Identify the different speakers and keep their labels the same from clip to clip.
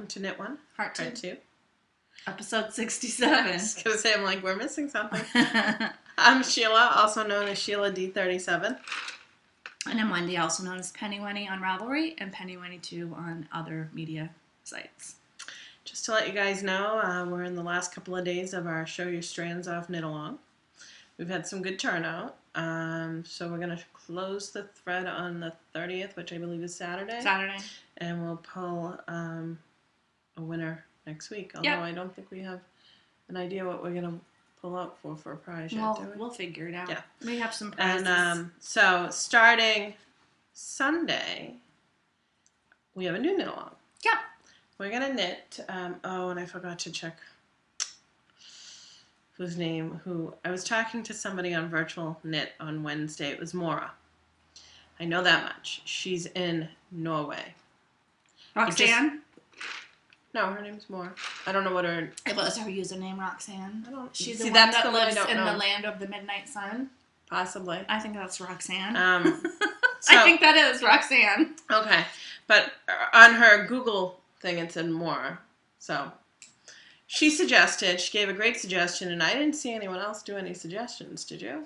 Speaker 1: welcome to Knit One,
Speaker 2: Part
Speaker 1: 2.
Speaker 2: Episode 67.
Speaker 1: I was going to say, I'm like, we're missing something. I'm Sheila, also known as Sheila D37.
Speaker 2: And I'm Wendy, also known as Penny Wendy on Ravelry and Penny Wendy 2 on other media sites.
Speaker 1: Just to let you guys know, we're in the last couple of days of our Show Your Strands Off Knit Along. We've had some good turnout. So we're going to close the thread on the 30th, which I believe is Saturday. And we'll pull a winner next week. Although I don't think we have an idea what we're going to pull out for a prize yet, do we?
Speaker 2: We'll figure it out.
Speaker 1: Yeah.
Speaker 2: We have some prizes.
Speaker 1: And so starting Sunday, we have a new knit along.
Speaker 2: Yep.
Speaker 1: We're going to knit, and I forgot to check whose name, I was talking to somebody on Virtual Knit on Wednesday. It was Mora. I know that much. She's in Norway.
Speaker 2: Roxanne?
Speaker 1: No, her name's Mora. I don't know what her...
Speaker 2: It was her username, Roxanne.
Speaker 1: I don't...
Speaker 2: She's the one that lives in the land of the midnight sun.
Speaker 1: Possibly.
Speaker 2: I think that's Roxanne.
Speaker 1: So,
Speaker 2: I think that is Roxanne.
Speaker 1: Okay. But on her Google thing, it said Mora. So... She gave a great suggestion, and I didn't see anyone else do any suggestions, did you?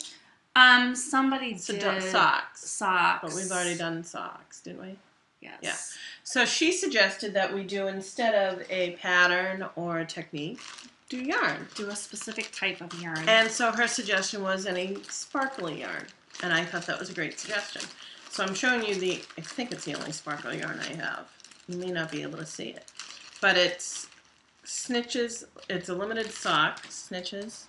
Speaker 2: Somebody did.
Speaker 1: Socks.
Speaker 2: But
Speaker 1: we've already done socks, didn't we?
Speaker 2: Yes.
Speaker 1: Yeah. So she suggested that we do, instead of a pattern or a technique, do yarn.
Speaker 2: Do a specific type of yarn.
Speaker 1: And so her suggestion was any sparkly yarn, and I thought that was a great suggestion. So I'm showing you I think it's the only sparkly yarn I have. You may not be able to see it, but it's Snitches. It's a limited sock, Snitches.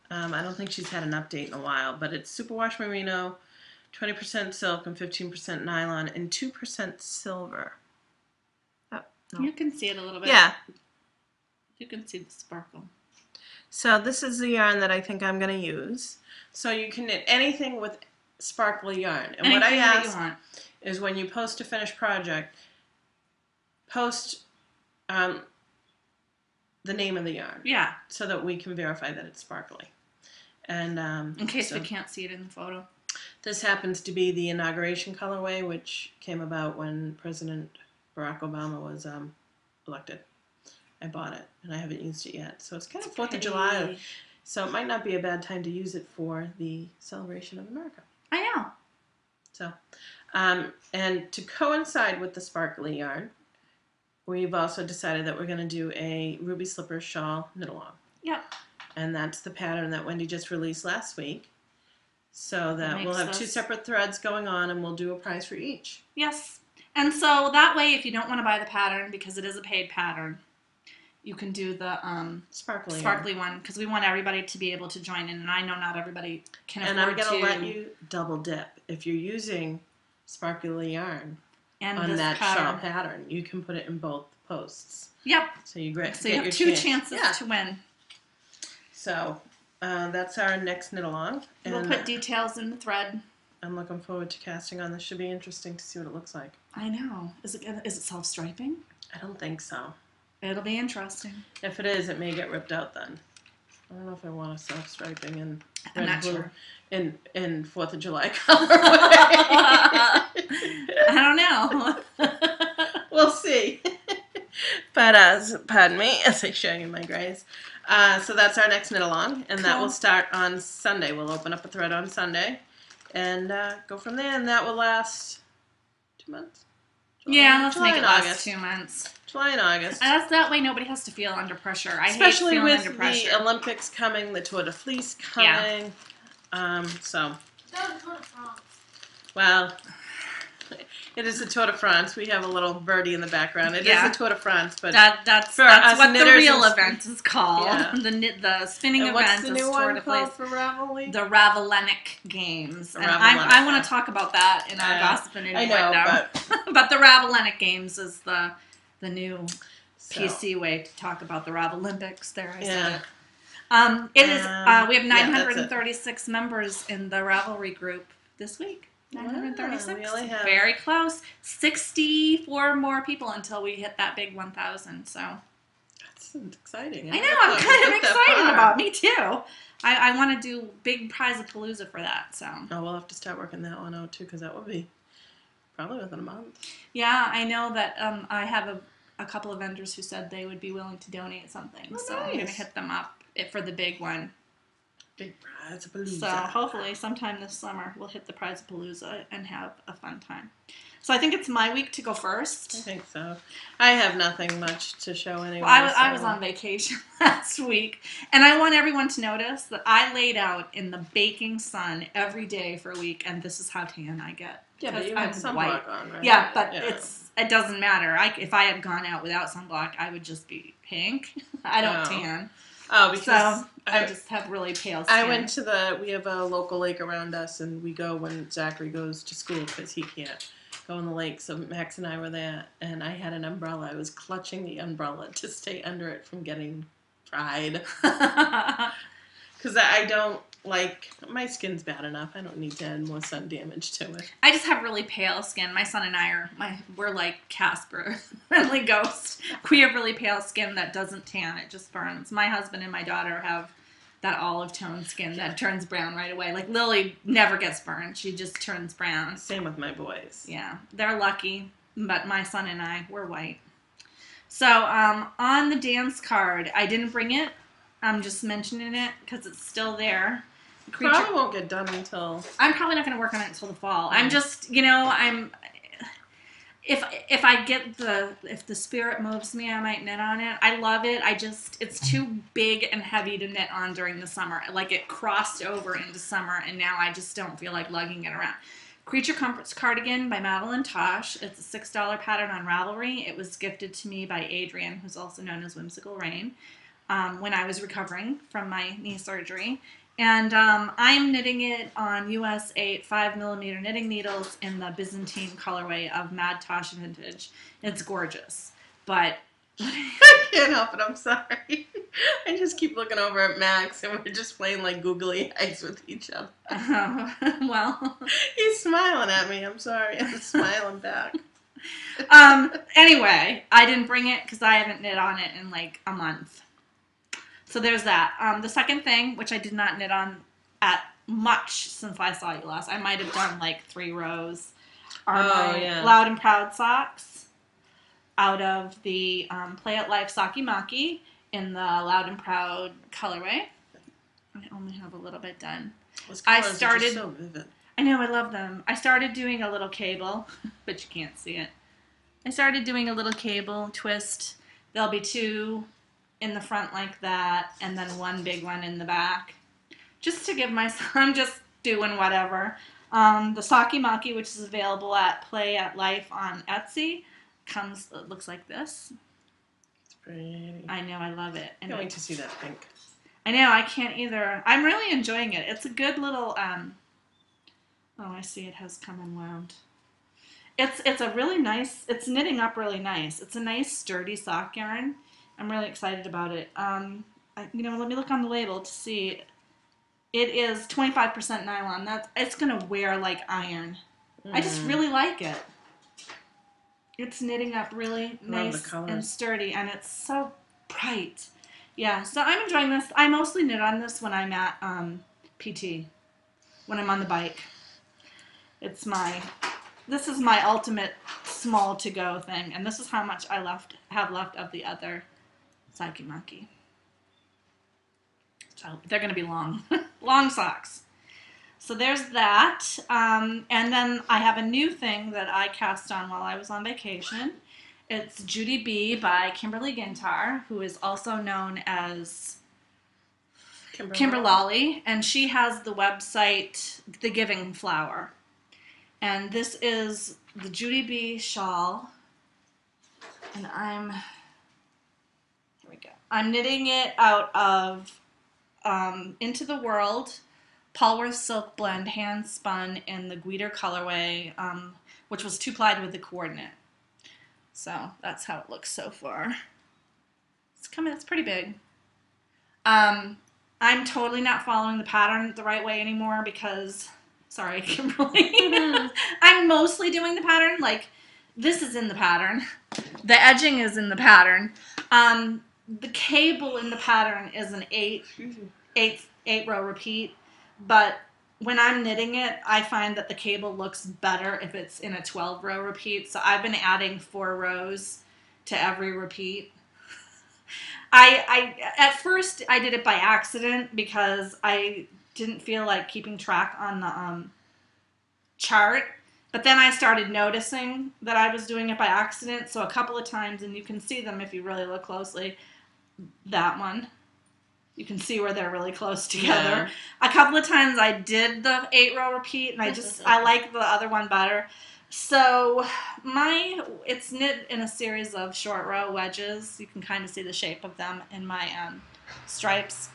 Speaker 1: I don't think she's had an update in a while, but it's superwash merino, 20% silk and 15% nylon, and 2% silver. Oh, no.
Speaker 2: You can see it a little bit.
Speaker 1: Yeah.
Speaker 2: You can see the sparkle.
Speaker 1: So this is the yarn that I think I'm going to use. So you can knit anything with sparkly yarn. And what I ask is when you post a finished project, post... the name of the yarn.
Speaker 2: Yeah.
Speaker 1: So that we can verify that it's sparkly. And
Speaker 2: in case we can't see it in the photo.
Speaker 1: This happens to be the inauguration colorway, which came about when President Barack Obama was elected. I bought it, and I haven't used it yet. So it's kind of 4th of July. So it might not be a bad time to use it for the celebration of America.
Speaker 2: I know.
Speaker 1: So, and to coincide with the sparkly yarn, we've also decided that we're going to do a Ruby Slippers Shawl knit along.
Speaker 2: Yep.
Speaker 1: And that's the pattern that Wendy just released last week. So that we'll have 2 separate threads going on, and we'll do a prize for each.
Speaker 2: Yes. And so that way, if you don't want to buy the pattern, because it is a paid pattern, you can do the sparkly one, because we want everybody to be able to join in. And I know not everybody can afford to.
Speaker 1: And I'm going to let you double dip. If you're using sparkly yarn, and on that shawl pattern, you can put it in both posts.
Speaker 2: Yep.
Speaker 1: So you have
Speaker 2: your 2 chances to win.
Speaker 1: So that's our next knit along.
Speaker 2: We'll put details in the thread.
Speaker 1: I'm looking forward to casting on this. Should be interesting to see what it looks like.
Speaker 2: I know. Is it self-striping?
Speaker 1: I don't think so.
Speaker 2: It'll be interesting.
Speaker 1: If it is, it may get ripped out then. I don't know if I want a self-striping in
Speaker 2: red and blue
Speaker 1: sure. in 4th of July colorway.
Speaker 2: I don't know.
Speaker 1: We'll see. But pardon me as I show you my grays. So that's our next knit along, and that will start on Sunday. We'll open up a thread on Sunday and go from there, and that will last 2 months.
Speaker 2: Let's make it last 2 months.
Speaker 1: July and August.
Speaker 2: That way nobody has to feel under pressure.
Speaker 1: Especially
Speaker 2: hate feeling
Speaker 1: with
Speaker 2: under pressure.
Speaker 1: the Olympics coming, the Tour de Fleece coming.
Speaker 2: Yeah.
Speaker 1: So.
Speaker 3: No, the Tour de France.
Speaker 1: Well, it is the Tour de France. We have a little birdie in the background. It is the Tour de France, but
Speaker 2: that's what the real event is called. Yeah. The spinning event
Speaker 1: what's the new
Speaker 2: Tour
Speaker 1: one
Speaker 2: de
Speaker 1: called
Speaker 2: Fleece.
Speaker 1: For Ravelry?
Speaker 2: The Ravelympics Games. And I want to talk about that in our gossip and right now. But the Ravelympics Games is the new PC way to talk about the Ravelympics. There, I said it. It is. We have 936 members in the Ravelry group this week. 936.
Speaker 1: Wow, we only have
Speaker 2: very close. 64 more people until we hit that big 1,000. So
Speaker 1: that's exciting.
Speaker 2: I know. I'm kind of excited about me too. I want to do big Prize-a-Palooza for that. So
Speaker 1: we'll have to start working that one out too, because that will be probably within a month.
Speaker 2: Yeah, I know that I have a couple of vendors who said they would be willing to donate something.
Speaker 1: Oh,
Speaker 2: so
Speaker 1: nice.
Speaker 2: I'm going to hit them up for the big one.
Speaker 1: Big Prize-a-palooza.
Speaker 2: So hopefully sometime this summer we'll hit the Prize-a-palooza and have a fun time. So I think it's my week to go first.
Speaker 1: I think so. I have nothing much to show anyway.
Speaker 2: Well, I was on vacation last week, and I want everyone to notice that I laid out in the baking sun every day for a week, and this is how tan I get.
Speaker 1: Yeah, but you had sunblock on, right?
Speaker 2: Yeah, but it doesn't matter. If I had gone out without sunblock, I would just be pink. I don't tan.
Speaker 1: Oh, because
Speaker 2: I just have really pale skin.
Speaker 1: I went to we have a local lake around us, and we go when Zachary goes to school because he can't go in the lake. So Max and I were there, and I had an umbrella. I was clutching the umbrella to stay under it from getting fried. Because I don't my skin's bad enough. I don't need to add more sun damage to it.
Speaker 2: I just have really pale skin. My son and I we're like Casper, friendly ghost. We have really pale skin that doesn't tan. It just burns. My husband and my daughter have that olive tone skin that turns brown right away. Like Lily never gets burned. She just turns brown.
Speaker 1: Same with my boys.
Speaker 2: Yeah, they're lucky. But my son and I, we're white. So on the dance card, I didn't bring it. I'm just mentioning it because it's still there.
Speaker 1: Probably won't get done until...
Speaker 2: I'm probably not going to work on it until the fall. I'm just, if I get if the spirit moves me, I might knit on it. I love it. It's too big and heavy to knit on during the summer. Like it crossed over into summer, and now I just don't feel like lugging it around. Creature Comforts Cardigan by Madeline Tosh. It's a $6 pattern on Ravelry. It was gifted to me by Adrian, who's also known as Whimsical Rain, when I was recovering from my knee surgery. And I'm knitting it on US 8 5mm knitting needles in the Byzantine colorway of Mad Tosh Vintage. It's gorgeous, but
Speaker 1: I can't help it. I'm sorry. I just keep looking over at Max, and we're just playing like googly eyes with each other.
Speaker 2: Well,
Speaker 1: he's smiling at me. I'm sorry. I'm smiling back.
Speaker 2: Anyway, I didn't bring it because I haven't knit on it in like a month. So there's that. The second thing, which I did not knit on at much since I saw you last, I might have done like 3 rows, are my Loud and Proud socks out of the Play It Life Saki Maki in the Loud and Proud colorway. I only have a little bit done.
Speaker 1: I started. So vivid.
Speaker 2: I know, I love them. I started doing a little cable, but you can't see it. I started doing a little cable twist. There'll be 2 in the front like that, and then 1 big one in the back. Just to give myself, I'm just doing whatever. The Saki Maki, which is available at Play at Life on Etsy, it looks like this.
Speaker 1: It's pretty.
Speaker 2: I know, I love it.
Speaker 1: I can't wait to see that pink.
Speaker 2: I know, I can't either. I'm really enjoying it. It's a good little, oh, I see it has come unwound. It's a really nice, it's knitting up really nice. It's a nice sturdy sock yarn. I'm really excited about it. Let me look on the label to see. It is 25% nylon. It's going to wear like iron. I just really like it. It's knitting up really nice and sturdy, and it's so bright. Yeah, so I'm enjoying this. I mostly knit on this when I'm at PT, when I'm on the bike. This is my ultimate small to-go thing, and this is how much I have left of the other Saki Maki. So they're going to be long. Long socks. So there's that. And then I have a new thing that I cast on while I was on vacation. It's Judy B by Kimberly Gintar, who is also known as Kimberlolly. And she has the website The Giving Flower. And this is the Judy B shawl. And I'm knitting it out of Into the World, Polworth Silk Blend, hand spun in the Guider colorway, which was 2-plied with the coordinate. So that's how it looks so far. It's pretty big. I'm totally not following the pattern the right way anymore because, sorry, Kimberly. I'm mostly doing the pattern. Like, this is in the pattern. The edging is in the pattern. The cable in the pattern is an 8-row repeat, but when I'm knitting it, I find that the cable looks better if it's in a 12-row repeat. So I've been adding 4 rows to every repeat. I at first I did it by accident because I didn't feel like keeping track on the chart, but then I started noticing that I was doing it by accident. So a couple of times, and you can see them if you really look closely. That one, you can see where they're really close together. Yeah. A couple of times I did the 8-row repeat, and I like the other one better. So it's knit in a series of short row wedges. You can kind of see the shape of them in my stripes.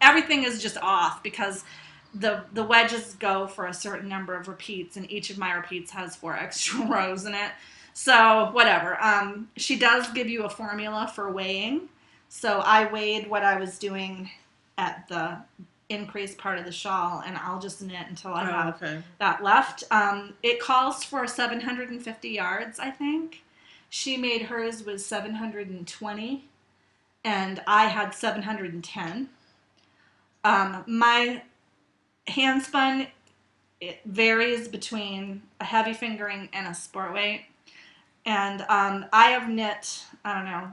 Speaker 2: Everything is just off because the wedges go for a certain number of repeats, and each of my repeats has 4 extra rows in it. So whatever. She does give you a formula for weighing. So I weighed what I was doing at the increased part of the shawl, and I'll just knit until I have that left. It calls for 750 yards, I think. She made hers with 720, and I had 710. My handspun, it varies between a heavy fingering and a sport weight. And I have knit, I don't know,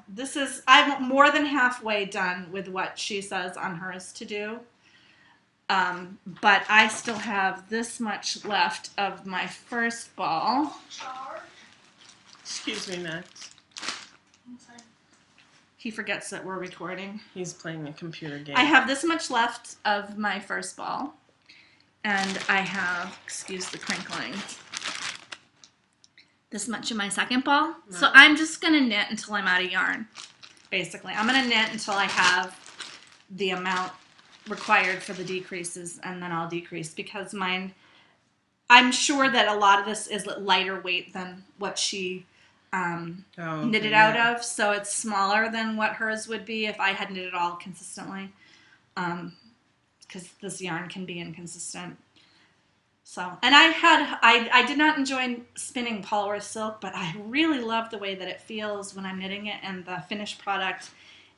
Speaker 2: I'm more than halfway done with what she says on hers to do. But I still have this much left of my first ball.
Speaker 1: Excuse me, Max.
Speaker 2: He forgets that we're recording.
Speaker 1: He's playing a computer game.
Speaker 2: I have this much left of my first ball. And I have, excuse the crinkling, this much of my second ball. Right. So I'm just going to knit until I'm out of yarn, basically. I'm going to knit until I have the amount required for the decreases, and then I'll decrease because mine, I'm sure that a lot of this is lighter weight than what she knitted out of, so it's smaller than what hers would be if I had knitted all consistently, because this yarn can be inconsistent. So, and I did not enjoy spinning Polworth silk, but I really love the way that it feels when I'm knitting it, and the finished product,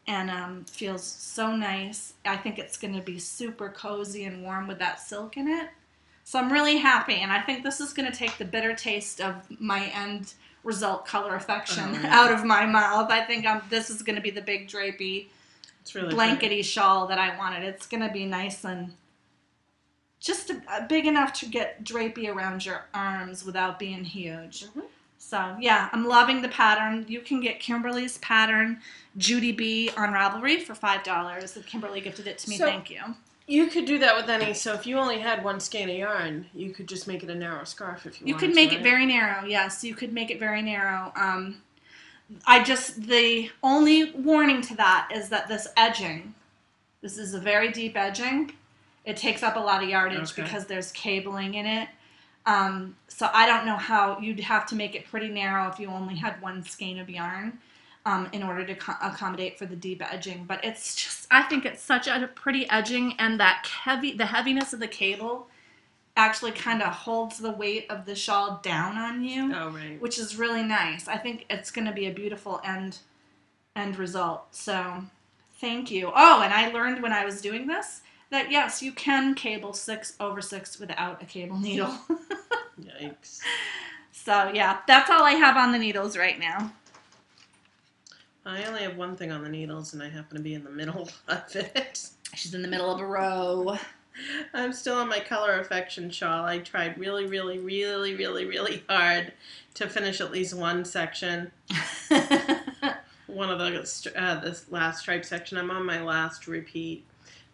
Speaker 2: and feels so nice. I think it's going to be super cozy and warm with that silk in it. So I'm really happy, and I think this is going to take the bitter taste of my end result color affection out of my mouth. I think this is going to be the big drapey, really blankety shawl that I wanted. It's going to be nice and just big enough to get drapey around your arms without being huge. Mm-hmm. So, yeah, I'm loving the pattern. You can get Kimberly's pattern, Judy B, on Ravelry for $5. Kimberly gifted it to me. Thank you.
Speaker 1: You could do that with any, so if you only had one skein of yarn, you could just make it a narrow scarf if you wanted to.
Speaker 2: You could make it very narrow, yes. You could make it very narrow. The only warning to that is that this edging, this is a very deep edging. It takes up a lot of yardage because there's cabling in it. So I don't know how you'd have to make it pretty narrow if you only had one skein of yarn in order to accommodate for the deep edging. But it's just, I think it's such a pretty edging, and the heaviness of the cable actually kind of holds the weight of the shawl down on you, which is really nice. I think it's going to be a beautiful end result. So thank you. Oh, and I learned when I was doing this that yes, you can cable 6/6 without a cable needle.
Speaker 1: Yikes.
Speaker 2: So yeah, that's all I have on the needles right now.
Speaker 1: I only have one thing on the needles, and I happen to be in the middle of it.
Speaker 2: She's in the middle of a row.
Speaker 1: I'm still on my Color Affection shawl. I tried really, really, really, really, really hard to finish at least one section. One of this last stripe section. I'm on my last repeat.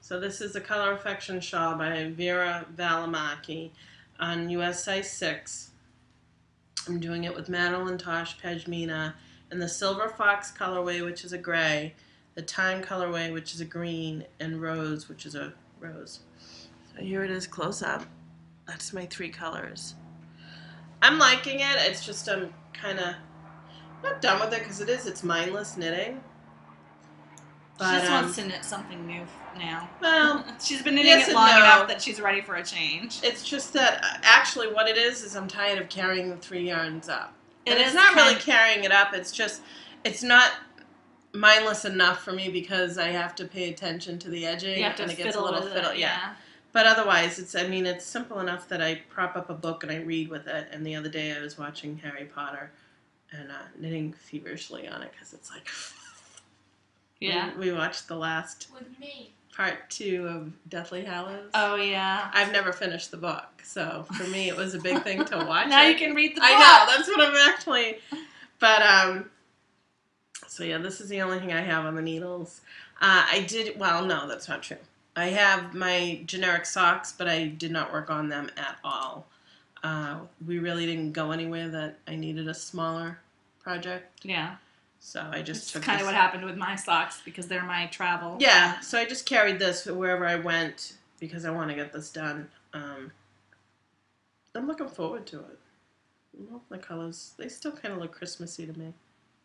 Speaker 1: So this is the Color Affection shawl by Vera Valimaki on US size 6. I'm doing it with Madeline Tosh Pashmina in the Silver Fox colorway, which is a gray, the Time colorway, which is a green, and Rose, which is a rose. So here it is close up. That's my 3 colors. I'm liking it. It's just I'm kind of not done with it because it's mindless knitting. But,
Speaker 2: she just wants to knit something new now.
Speaker 1: Well,
Speaker 2: she's been knitting it long enough that she's ready for a change.
Speaker 1: It's just that actually what it is I'm tired of carrying the 3 yarns up. And it's not really carrying it up. It's just, it's not mindless enough for me because I have to pay attention to the edging.
Speaker 2: You have to
Speaker 1: and it gets a
Speaker 2: fiddle
Speaker 1: little
Speaker 2: with
Speaker 1: fiddle.
Speaker 2: it,
Speaker 1: Yeah. But otherwise, it's simple enough that I prop up a book and I read with it. And the other day I was watching Harry Potter and knitting feverishly on it because it's like,
Speaker 2: yeah.
Speaker 1: We watched the last
Speaker 3: with me.
Speaker 1: Part 2 of Deathly Hallows.
Speaker 2: Oh, yeah.
Speaker 1: I've never finished the book, so for me it was a big thing to watch.
Speaker 2: Now you can read the book.
Speaker 1: I know, that's what I'm actually... But, so yeah, this is the only thing I have on the needles. Well, no, that's not true. I have my generic socks, but I did not work on them at all. We really didn't go anywhere that I needed a smaller project.
Speaker 2: Yeah.
Speaker 1: So I just took
Speaker 2: kind of what happened with my socks because they're my travel.
Speaker 1: Yeah, so I just carried this wherever I went because I want to get this done. I'm looking forward to it. I love the colors. They still kind of look Christmassy to me.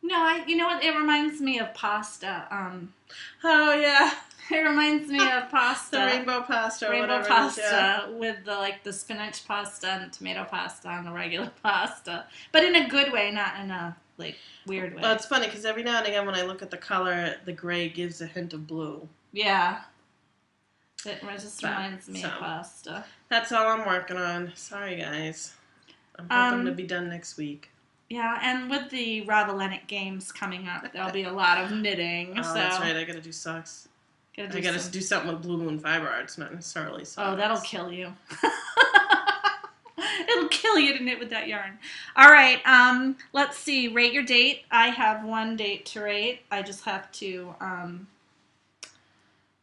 Speaker 2: No, you know what? It reminds me of pasta.
Speaker 1: Oh, yeah.
Speaker 2: It reminds me of pasta.
Speaker 1: The rainbow pasta or
Speaker 2: rainbow
Speaker 1: whatever
Speaker 2: pasta
Speaker 1: it is, yeah.
Speaker 2: with the spinach pasta and tomato pasta and the regular pasta. But in a good way, not in a weird way.
Speaker 1: Well, it's funny because every now and again when I look at the color, the gray gives a hint of blue.
Speaker 2: Yeah. It just reminds me of pasta.
Speaker 1: That's all I'm working on. Sorry, guys. I'm hoping to be done next week.
Speaker 2: Yeah, and with the Ravelympics games coming up, there'll be a lot of knitting.
Speaker 1: Oh, that's right. I got to do socks. I got to do something with Blue Moon fiber arts, not necessarily socks.
Speaker 2: Oh, that'll kill you. It'll kill you to knit with that yarn. All right, let's see. Rate your date. I have one date to rate. I just have to,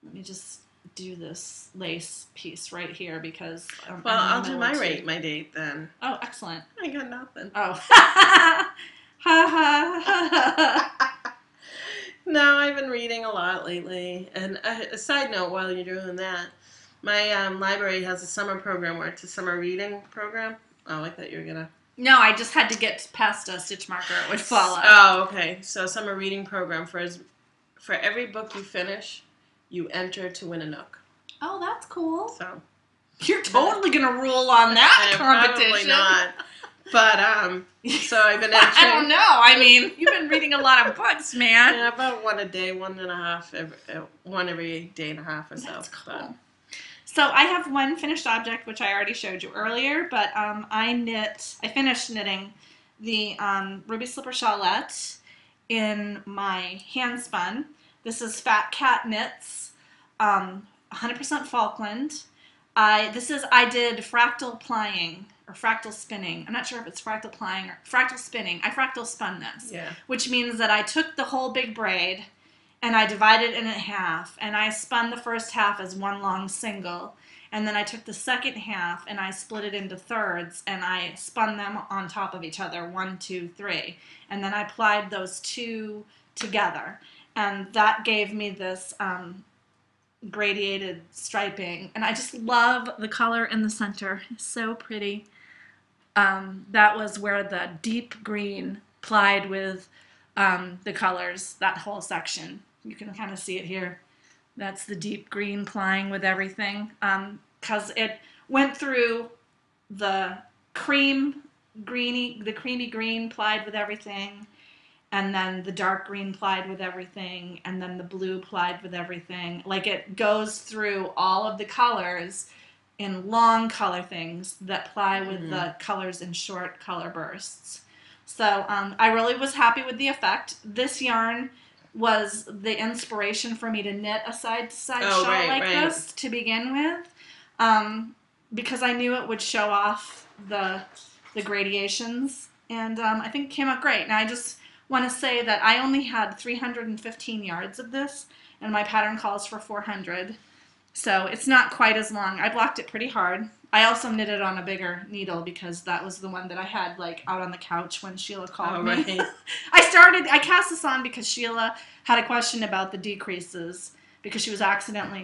Speaker 2: let me just do this lace piece right here because
Speaker 1: well, I'll do my rate, my date then.
Speaker 2: Oh, excellent.
Speaker 1: I got nothing.
Speaker 2: Oh.
Speaker 1: No, I've been reading a lot lately. And a side note while you're doing that, my library has a summer program where it's a summer reading program. Oh, I thought you were going to...
Speaker 2: No, I just had to get past a stitch marker. It would fall out.
Speaker 1: Oh, okay. So summer reading program for every book you finish, you enter to win a Nook.
Speaker 2: Oh, that's cool.
Speaker 1: So
Speaker 2: you're totally going to rule on that competition.
Speaker 1: Probably not. But, so I've been entering.
Speaker 2: I don't know. I mean, you've been reading a lot of books, man.
Speaker 1: Yeah, about one a day, 1.5, one every day and a half or so.
Speaker 2: That's cool. But. So I have one finished object, which I already showed you earlier, but I finished knitting the Ruby Slippers Shawlette in my handspun. This is Fat Cat Knits, 100% Falkland. I did fractal plying or fractal spinning. I'm not sure if it's fractal plying or fractal spinning. I fractal spun this, which means that I took the whole big braid and I divided it in half, and I spun the first half as one long single, and then I took the second half and I split it into thirds, and I spun them on top of each other, 1, 2, 3, and then I plied those two together, and that gave me this gradiated striping, and I just love the color in the center. It's so pretty. That was where the deep green plied with the colors, that whole section. You can kind of see it here. That's the deep green plying with everything, because it went through the creamy green plied with everything, and then the dark green plied with everything, and then the blue plied with everything. Like, it goes through all of the colors in long color things that ply with the colors in short color bursts. So I really was happy with the effect. This yarn was the inspiration for me to knit a side-to-side shawl this to begin with, because I knew it would show off the gradations, and I think it came out great. Now I just want to say that I only had 315 yards of this, and my pattern calls for 400, so it's not quite as long. I blocked it pretty hard. I also knitted on a bigger needle because that was the one that I had out on the couch when Sheila called me.
Speaker 1: Right.
Speaker 2: I cast this on because Sheila had a question about the decreases because she was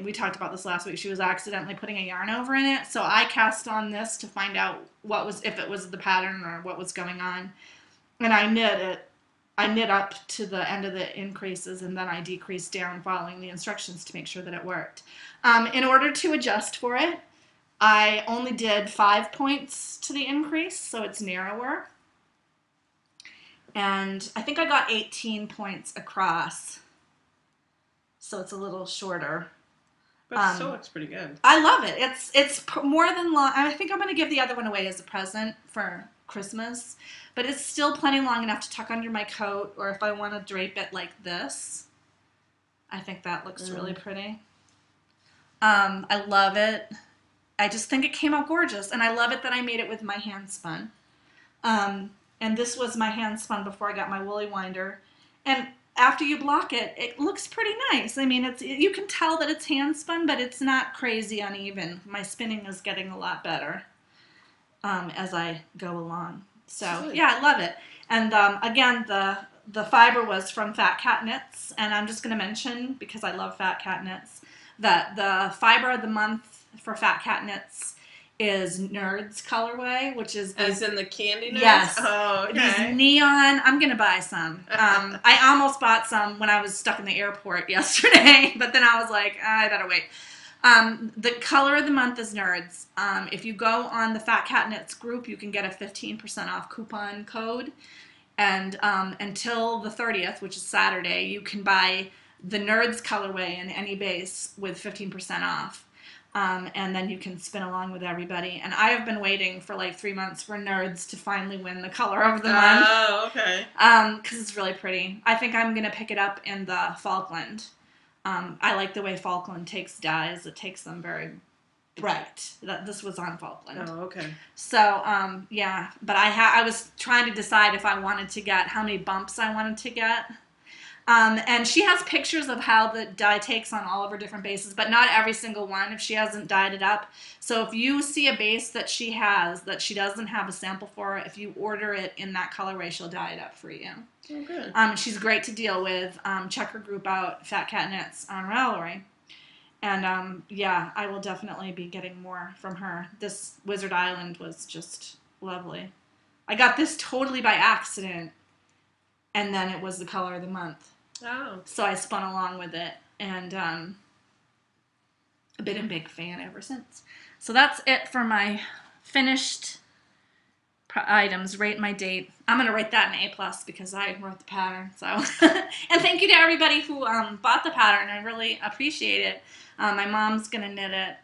Speaker 2: we talked about this last week, she was accidentally putting a yarn over in it. So I cast on this to find out if it was the pattern or what was going on. And I knit it. I knit up to the end of the increases, and then I decreased down following the instructions to make sure that it worked. In order to adjust for it, I only did 5 points to the increase, so it's narrower. And I think I got 18 points across, so it's a little shorter.
Speaker 1: But it still looks pretty good.
Speaker 2: I love it. It's more than long. I think I'm going to give the other one away as a present for Christmas. But it's still plenty long enough to tuck under my coat, or if I want to drape it like this. I think that looks really pretty. I love it. I just think it came out gorgeous. And I love it that I made it with my handspun. And this was my handspun before I got my woolly winder. And after you block it, it looks pretty nice. I mean, you can tell that it's handspun, but it's not crazy uneven. My spinning is getting a lot better as I go along. So, yeah, I love it. And again, the fiber was from Fat Cat Knits. And I'm just going to mention, because I love Fat Cat Knits, that the fiber of the month for Fat Cat Knits is Nerds colorway, which is
Speaker 1: as in the candy nerds?
Speaker 2: Yes.
Speaker 1: Oh, okay.
Speaker 2: These neon. I'm gonna buy some. I almost bought some when I was stuck in the airport yesterday, but then I was like, I better wait. The color of the month is Nerds. If you go on the Fat Cat Knits group, you can get a 15% off coupon code, and until the 30th, which is Saturday, you can buy the Nerds colorway in any base with 15% off. And then you can spin along with everybody. And I have been waiting for like 3 months for Nerds to finally win the color of the month.
Speaker 1: Oh, okay.
Speaker 2: Because it's really pretty. I think I'm going to pick it up in the Falkland. I like the way Falkland takes dyes. It takes them very bright. This was on Falkland.
Speaker 1: Oh, okay.
Speaker 2: So, yeah. But I was trying to decide if I wanted to get, how many bumps I wanted to get. And she has pictures of how the dye takes on all of her different bases, but not every single one if she hasn't dyed it up. So if you see a base that she has that she doesn't have a sample for, if you order it in that colorway, she'll dye it up for you.
Speaker 1: Oh, good.
Speaker 2: She's great to deal with. Check her group out, Fat Cat Knits on Ravelry. And yeah, I will definitely be getting more from her. This Wizard Island was just lovely. I got this totally by accident, and then it was the color of the month.
Speaker 1: Oh.
Speaker 2: So I spun along with it, and I've been a big fan ever since. So that's it for my finished items. Rate my date. I'm going to rate that an A+ because I wrote the pattern. So, and thank you to everybody who bought the pattern. I really appreciate it. My mom's going to knit it,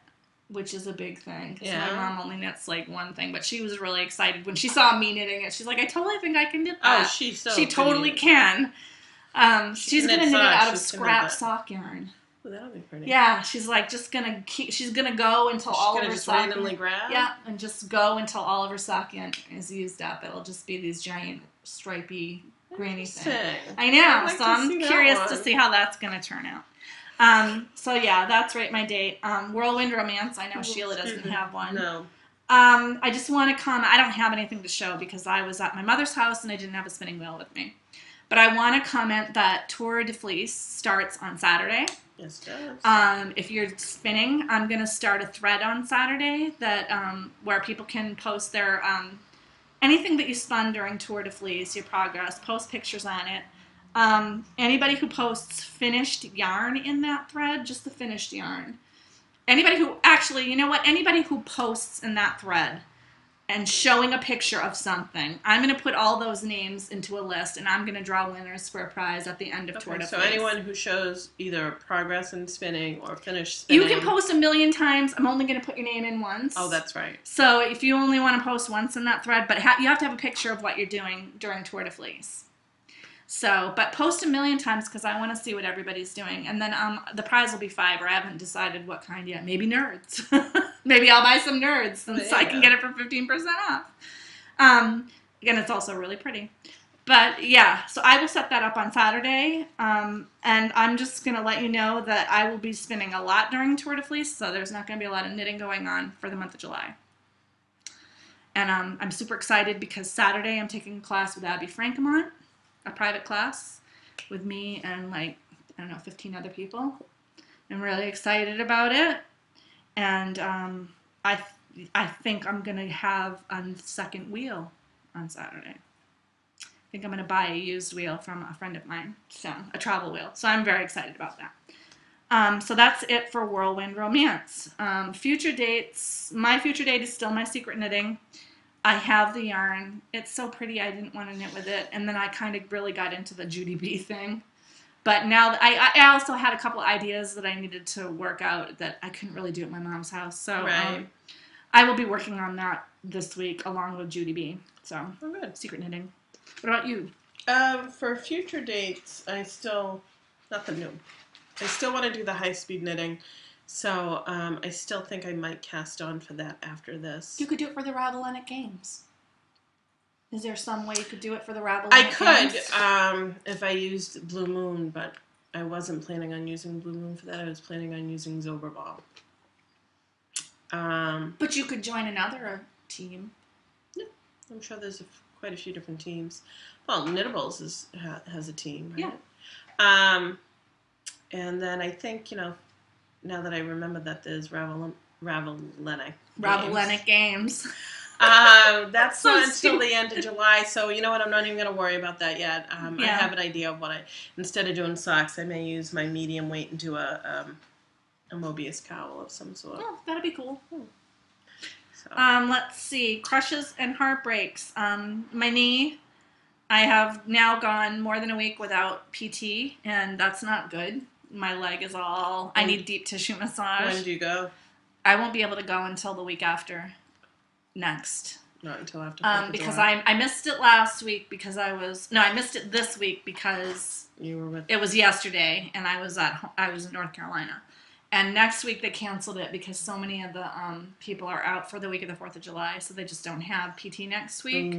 Speaker 2: which is a big thing. Yeah. My mom only knits like one thing, but she was really excited when she saw me knitting it. She's like, I totally think I can knit that.
Speaker 1: Oh, she
Speaker 2: totally can. She's gonna knit it out of scrap sock yarn.
Speaker 1: Oh, that'll be pretty.
Speaker 2: Yeah, she's like just gonna she's gonna go until all of her sock yarn.
Speaker 1: Randomly grab?
Speaker 2: Yeah, and just go until all of her sock yarn is used up. It'll just be these giant stripy granny things. I know, so I'm curious to see how that's gonna turn out. So yeah, that's Rate My Date. Whirlwind Romance. I know Sheila doesn't have one.
Speaker 1: No.
Speaker 2: I just want to comment. I don't have anything to show because I was at my mother's house and I didn't have a spinning wheel with me. But I want to comment that Tour de Fleece starts on Saturday.
Speaker 1: Yes, it does.
Speaker 2: If you're spinning, I'm going to start a thread on Saturday that where people can post their anything that you spun during Tour de Fleece, your progress, post pictures on it. Anybody who posts finished yarn in that thread, just the finished yarn. Anybody who, actually, you know what? Anybody who posts in that thread and showing a picture of something, I'm going to put all those names into a list, and I'm going to draw winners for a prize at the end of Tour de Fleece.
Speaker 1: So anyone who shows either progress in spinning or finished spinning.
Speaker 2: You can post 1,000,000 times. I'm only going to put your name in once.
Speaker 1: Oh, that's right.
Speaker 2: So if you only want to post once in that thread, but you have to have a picture of what you're doing during Tour de Fleece. So, but post 1,000,000 times because I want to see what everybody's doing. And then the prize will be fiber. I haven't decided what kind yet. Maybe Nerds. Maybe I'll buy some Nerds so I can get it for 15% off. Again, it's also really pretty. But yeah, so I will set that up on Saturday. And I'm just going to let you know that I will be spinning a lot during Tour de Fleece. So there's not going to be a lot of knitting going on for the month of July. And I'm super excited because Saturday I'm taking a class with Abby Frankemont. A private class with me and like, I don't know, 15 other people. I'm really excited about it. And I think I'm going to have a second wheel on Saturday. I think I'm going to buy a used wheel from a friend of mine, so a travel wheel. So I'm very excited about that. So that's it for Whirlwind Romance. Future dates. My future date is still my secret knitting. I have the yarn. It's so pretty I didn't want to knit with it. And then I kind of really got into the Judy B thing. But now I also had a couple ideas that I needed to work out that I couldn't really do at my mom's house. So I will be working on that this week along with Judy B. So
Speaker 1: good.
Speaker 2: Secret knitting. What about you?
Speaker 1: For future dates, nothing new. I still want to do the high-speed knitting. So I still think I might cast on for that after this.
Speaker 2: You could do it for the Ravelympics Games. Is there some way you could do it for the Ravelympics Games?
Speaker 1: I could if I used Blue Moon, but I wasn't planning on using Blue Moon for that. I was planning on using Zoberball.
Speaker 2: But you could join another team.
Speaker 1: Yeah, I'm sure there's quite a few different teams. Well, Knittables has a team, right?
Speaker 2: Yeah.
Speaker 1: And then I think, now that I remember that there's Ravelympics
Speaker 2: Games.
Speaker 1: That's not until the end of July, so you know what? I'm not even going to worry about that yet. I have an idea of instead of doing socks, I may use my medium weight and do a Mobius cowl of some sort.
Speaker 2: Oh, that'd be cool. So. Let's see. Crushes and heartbreaks. My knee. I have now gone more than a week without PT, and that's not good. My leg is all... I need deep tissue massage.
Speaker 1: When do you go?
Speaker 2: I won't be able to go until the week after next.
Speaker 1: Not until after
Speaker 2: because I missed it last week because I missed it this week because it was yesterday, and I was in North Carolina. And next week they canceled it because so many of the people are out for the week of the 4th of July, so they just don't have PT next week.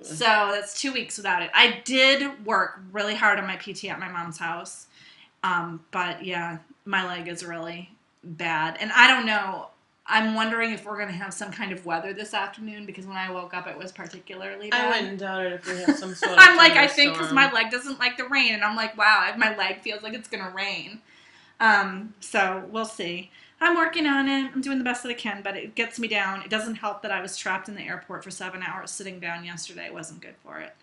Speaker 2: So that's 2 weeks without it. I did work really hard on my PT at my mom's house, but yeah, my leg is really bad. And I don't know, I'm wondering if we're going to have some kind of weather this afternoon because when I woke up it was particularly bad.
Speaker 1: I wouldn't doubt it if we have some sort of
Speaker 2: I'm like, I think because my leg doesn't like the rain, and I'm like, wow, my leg feels like it's going to rain. So we'll see. I'm working on it. I'm doing the best that I can, but it gets me down. It doesn't help that I was trapped in the airport for 7 hours sitting down yesterday. It wasn't good for it.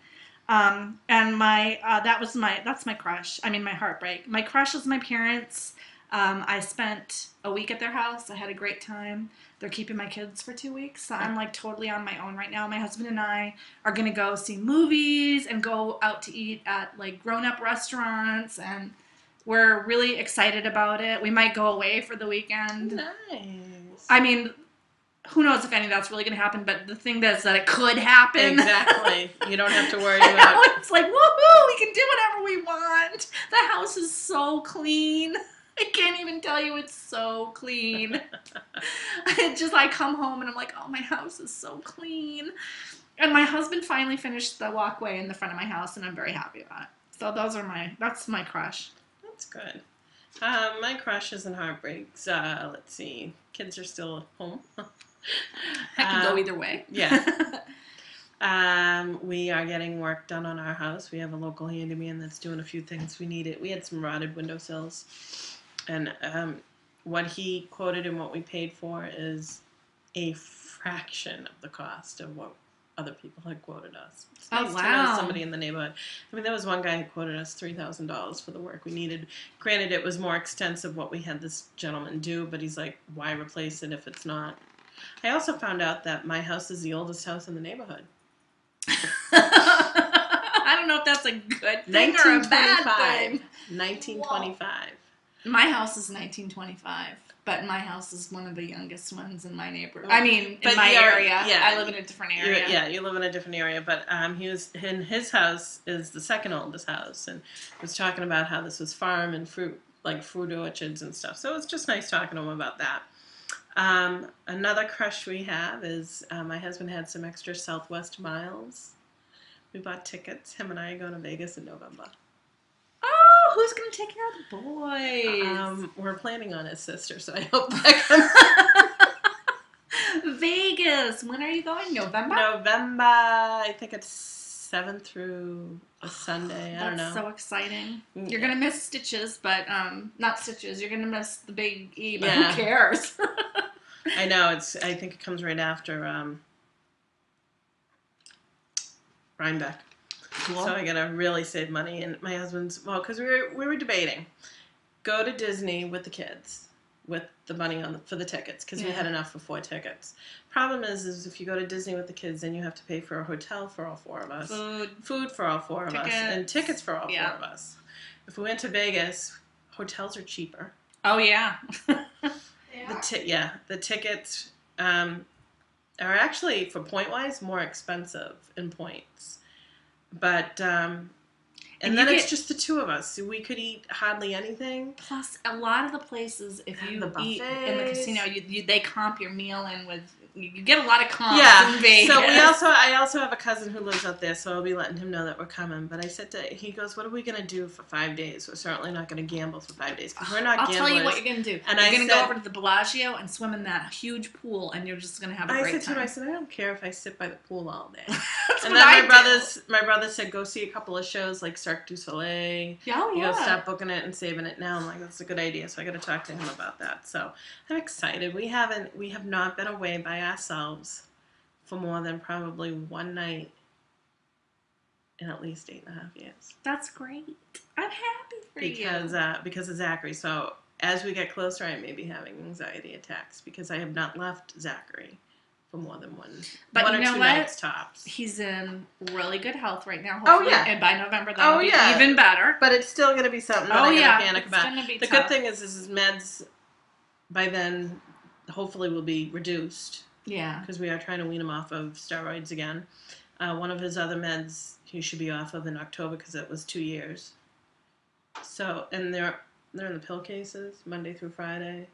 Speaker 2: And that's my crush. I mean, my heartbreak. My crush is my parents. I spent a week at their house. I had a great time. They're keeping my kids for 2 weeks. So I'm like totally on my own right now. My husband and I are going to go see movies and go out to eat at like grown-up restaurants, and we're really excited about it. We might go away for the weekend.
Speaker 1: Nice.
Speaker 2: I mean, who knows if any of that's really going to happen, but the thing is that it could happen.
Speaker 1: Exactly. You don't have to worry about it.
Speaker 2: It's like, woohoo, we can do whatever we want. The house is so clean. I can't even tell you, it's so clean. I come home and I'm like, oh, my house is so clean. And my husband finally finished the walkway in the front of my house, and I'm very happy about it. So that's my crush.
Speaker 1: That's good. My crushes and heartbreaks. Let's see. Kids are still home.
Speaker 2: That can go either way.
Speaker 1: Yeah. We are getting work done on our house. We have a local handyman that's doing a few things we needed. We had some rotted windowsills. And what he quoted and what we paid for is a fraction of the cost of what other people had quoted us. It's nice to know somebody in the neighborhood. I mean, there was one guy who quoted us $3,000 for the work we needed. Granted, it was more extensive what we had this gentleman do, but he's like, why replace it if it's not? I also found out that my house is the oldest house in the neighborhood.
Speaker 2: I don't know if that's a good thing or a bad thing.
Speaker 1: 1925.
Speaker 2: Whoa. My house is 1925. But my house is one of the youngest ones in my neighborhood. I mean, in my area. Yeah, I live in a different area.
Speaker 1: You live in a different area. But his house is the second oldest house, and was talking about how this was farm and fruit orchards and stuff. So it was just nice talking to him about that. Another crush we have is my husband had some extra Southwest miles. We bought tickets. Him and I are going to Vegas in November.
Speaker 2: Who's going to take care of the boys?
Speaker 1: We're planning on his sister, so I hope that
Speaker 2: comes. Vegas. When are you going? November?
Speaker 1: November. I think it's 7th through a Sunday. I don't know.
Speaker 2: That's so exciting. Yeah. You're going to miss Stitches, but not Stitches. You're going to miss the Big E, but who cares?
Speaker 1: I know. I think it comes right after Rhinebeck. Cool. So I gotta really save money, and my husband's because we were debating go to Disney with the kids with the money for the tickets because we had enough for 4 tickets. Problem is if you go to Disney with the kids, then you have to pay for a hotel for all 4 of us, food for all 4 of us, and tickets for all 4 of us. if we went to Vegas, hotels are cheaper.
Speaker 2: Oh, yeah.
Speaker 1: The tickets are actually, for point-wise, more expensive in points. But, and then it's just the two of us. So we could eat hardly anything.
Speaker 2: Plus, a lot of the places, if you eat in the casino, they comp your meal in with... You get a lot of comps in Vegas.
Speaker 1: So I also have a cousin who lives out there, so I'll be letting him know that we're coming. But I said he goes, what are we going to do for 5 days? We're certainly not going to gamble for 5 days because we're not gamblers.
Speaker 2: I'll tell you what you're going to do. You're going to go over to the Bellagio and swim in that huge pool, and you're just going to have a great time.
Speaker 1: I said, I don't care if I sit by the pool all day.
Speaker 2: And
Speaker 1: then my brother said, go see a couple of shows like Cirque du Soleil.
Speaker 2: Oh, yeah.
Speaker 1: Stop booking it and saving it now. I'm like, that's a good idea. So I got to talk to him about that. So I'm excited. We have not been away by ourselves for more than probably one night in at least 8.5 years.
Speaker 2: That's great. I'm happy for you.
Speaker 1: Because of Zachary. So as we get closer, I may be having anxiety attacks because I have not left Zachary for more than one or two nights tops.
Speaker 2: He's in really good health right now.
Speaker 1: Hopefully,
Speaker 2: and by November that'll be even better.
Speaker 1: But it's still going to be something that I got to panic about.
Speaker 2: The
Speaker 1: good thing is his meds by then hopefully will be reduced.
Speaker 2: Yeah.
Speaker 1: Because we are trying to wean him off of steroids again. One of his other meds he should be off of in October because it was 2 years. So, and they're in the pill cases, Monday through Friday,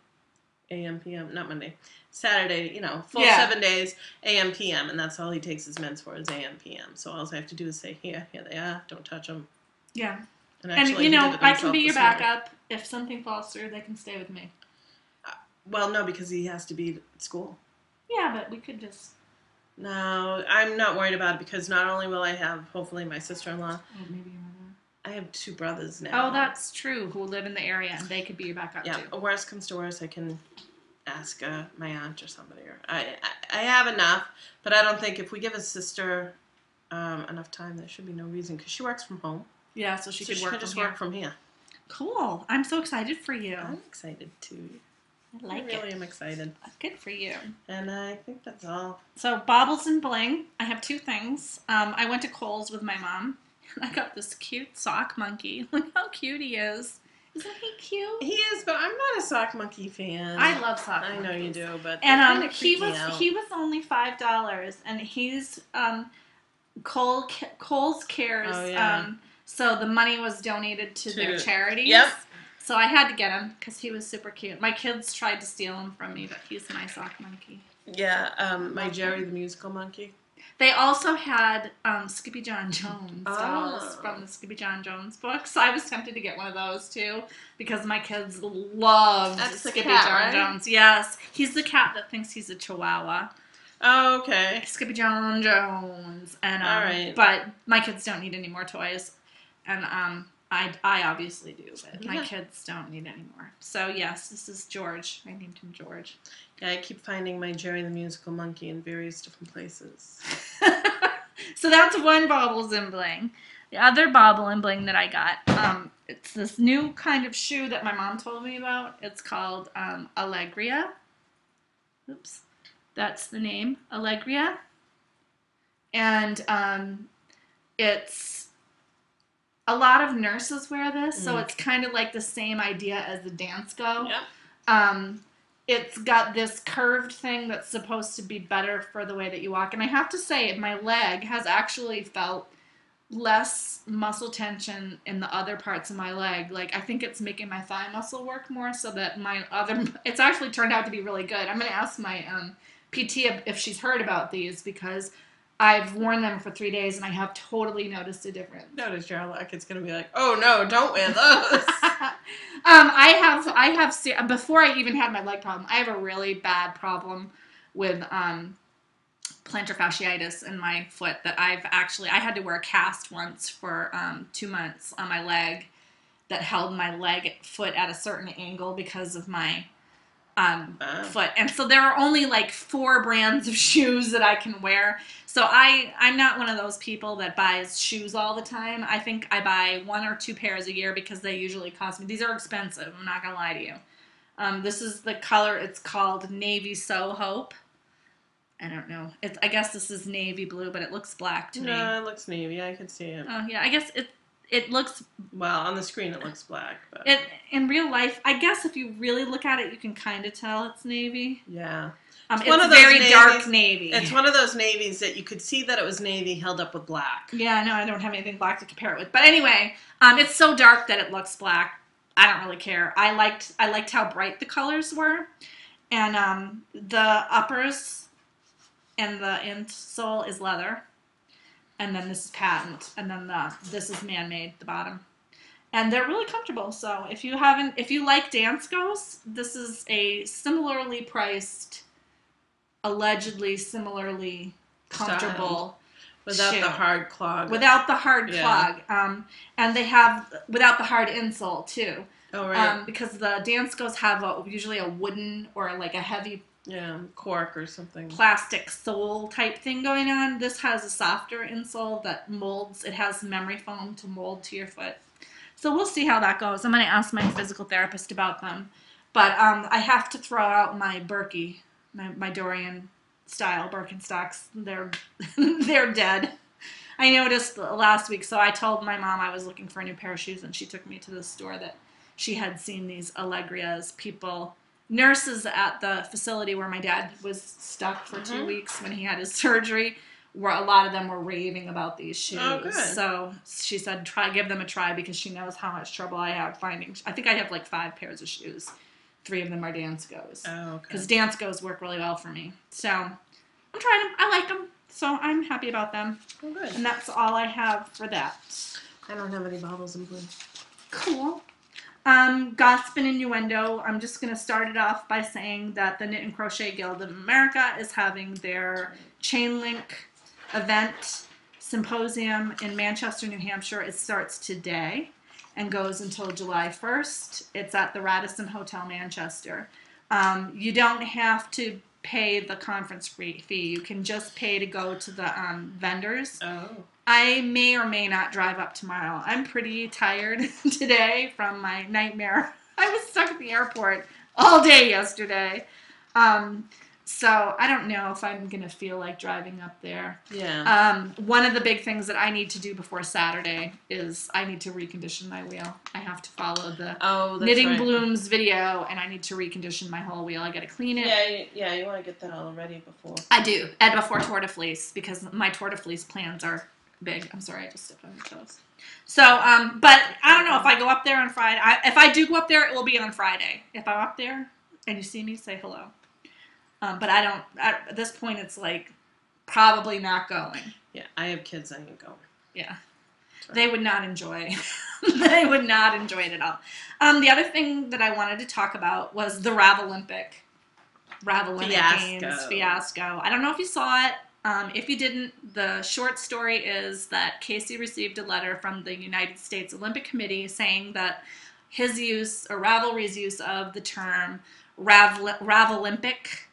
Speaker 1: AM, PM, not Monday, Saturday, full 7 days, AM, PM, and that's all he takes his meds for is AM, PM. So all I have to do is say, here they are, don't touch them.
Speaker 2: Yeah.
Speaker 1: And
Speaker 2: I can be your backup. If something falls through, they can stay with me.
Speaker 1: Well, no, because he has to be at school.
Speaker 2: Yeah, but we could just...
Speaker 1: No, I'm not worried about it because not only will I have, hopefully, my sister-in-law.
Speaker 2: Oh, maybe your mother.
Speaker 1: I have 2 brothers now.
Speaker 2: Oh, that's true, who live in the area, and they could be your backup, too.
Speaker 1: Yeah, worst comes to worst, I can ask my aunt or somebody. Or I have enough, but I don't think if we give his sister enough time, there should be no reason, because she works from home.
Speaker 2: Yeah, so she could
Speaker 1: work from here.
Speaker 2: Cool. I'm so excited for you.
Speaker 1: I'm excited, too.
Speaker 2: I
Speaker 1: really am excited.
Speaker 2: Good for you.
Speaker 1: And I think that's all.
Speaker 2: So, baubles and bling. I have 2 things. I went to Kohl's with my mom, and I got this cute sock monkey. Look how cute he is. Isn't he cute?
Speaker 1: He is, but I'm not a sock monkey fan.
Speaker 2: I love sock monkeys.
Speaker 1: I know you do, but
Speaker 2: he was only $5, and he's Kohl's Cares.
Speaker 1: Oh, yeah.
Speaker 2: So the money was donated to their charities.
Speaker 1: Yep.
Speaker 2: So I had to get him because he was super cute. My kids tried to steal him from me, but he's my sock monkey.
Speaker 1: Yeah, my Jerry the Musical Monkey.
Speaker 2: They also had Skippy John Jones dolls from the Skippy John Jones book. So I was tempted to get one of those too because my kids loved Skippy John Jones. Yes, he's the cat that thinks he's a Chihuahua.
Speaker 1: Oh, okay.
Speaker 2: Skippy John Jones. And
Speaker 1: all right.
Speaker 2: But my kids don't need any more toys, and I obviously do, but my kids don't need any more. So, yes, this is George. I named him George.
Speaker 1: Yeah, I keep finding my Jerry the Musical Monkey in various different places.
Speaker 2: So that's one baubles and bling. The other bauble and bling that I got, it's this new kind of shoe that my mom told me about. It's called Allegria. Oops. That's the name, Allegria. And it's... A lot of nurses wear this, so it's kind of like the same idea as the Dance Go.
Speaker 1: Yep.
Speaker 2: It's got this curved thing that's supposed to be better for the way that you walk. And I have to say, my leg has actually felt less muscle tension in the other parts of my leg. Like, I think it's making my thigh muscle work more so that it's actually turned out to be really good. I'm going to ask my PT if she's heard about these because I've worn them for 3 days and I have totally noticed a difference.
Speaker 1: Notice your luck. It's going to be like, oh no, don't wear those.
Speaker 2: I have before I even had my leg problem, I have a really bad problem with plantar fasciitis in my foot that I had to wear a cast once for 2 months on my leg that held my foot at a certain angle because of my foot. And so there are only like 4 brands of shoes that I can wear. So I'm not one of those people that buys shoes all the time. I think I buy 1 or 2 pairs a year because they usually cost me. These are expensive. I'm not going to lie to you. This is the color. It's called Navy So Hope. I don't know. I guess this is navy blue, but it looks black to me.
Speaker 1: No, it looks navy. I can see it.
Speaker 2: Oh, yeah. I guess it looks...
Speaker 1: Well, on the screen it looks black. But
Speaker 2: in real life, I guess if you really look at it, you can kind of tell it's navy.
Speaker 1: Yeah.
Speaker 2: It's very dark navy.
Speaker 1: It's one of those navies that you could see that it was navy held up with black.
Speaker 2: Yeah, no, I don't have anything black to compare it with. But anyway, it's so dark that it looks black. I don't really care. I liked how bright the colors were. And the uppers and the insole is leather. And then this is patent. And then this is man-made, the bottom. And they're really comfortable. So if you like Danskos, this is a similarly priced, allegedly similarly comfortable
Speaker 1: without
Speaker 2: shoe.
Speaker 1: The hard clog.
Speaker 2: Without the hard clog. And they have without the hard insole too.
Speaker 1: Oh right.
Speaker 2: Because the Danskos have usually a wooden or like a heavy
Speaker 1: cork or something.
Speaker 2: Plastic sole type thing going on. This has a softer insole that molds. It has memory foam to mold to your foot. So we'll see how that goes. I'm going to ask my physical therapist about them. But I have to throw out my Berkey, my Dorian style Birkenstocks. They're dead. I noticed last week, so I told my mom I was looking for a new pair of shoes, and she took me to the store that she had seen these Allegrias nurses at the facility where my dad was stuck for 2 weeks when he had his surgery. Where a lot of them were raving about these shoes.
Speaker 1: Oh, good.
Speaker 2: So she said, give them a try because she knows how much trouble I have finding. I think I have like 5 pairs of shoes. 3 of them are Danskos.
Speaker 1: Oh, okay.
Speaker 2: Because Danskos work really well for me. So I'm trying them. I like them. So I'm happy about them.
Speaker 1: Oh, good.
Speaker 2: And that's all I have for that.
Speaker 1: I don't have any baubles in blue.
Speaker 2: Cool. Gossip and innuendo. I'm just going to start it off by saying that the Knit and Crochet Guild of America is having their chain link event symposium in Manchester, New Hampshire. It starts today and goes until July 1st. It's at the Radisson Hotel, Manchester. You don't have to pay the conference fee. You can just pay to go to the vendors.
Speaker 1: Oh.
Speaker 2: I may or may not drive up tomorrow. I'm pretty tired today from my nightmare. I was stuck at the airport all day yesterday. So I don't know if I'm going to feel like driving up there.
Speaker 1: Yeah.
Speaker 2: One of the big things that I need to do before Saturday is I need to recondition my wheel. I have to follow the Knitting Blooms video, and I need to recondition my whole wheel. I got to clean it.
Speaker 1: Yeah, you want to get that all ready before.
Speaker 2: I do, and before Tour de Fleece, because my Tour de Fleece plans are big. I'm sorry, I just stepped on your toes. So, but I don't know if I go up there on Friday. If I do go up there, it will be on Friday. If I'm up there and you see me, say hello. But I don't, at this point, it's like probably not going.
Speaker 1: Yeah, I have kids, I ain't going.
Speaker 2: Yeah. Sorry. They would not enjoy They would not enjoy it at all. The other thing that I wanted to talk about was the Ravelympics Games fiasco. I don't know if you saw it. If you didn't, the short story is that Casey received a letter from the United States Olympic Committee saying that his use, or Ravelry's use of the term Ravelympic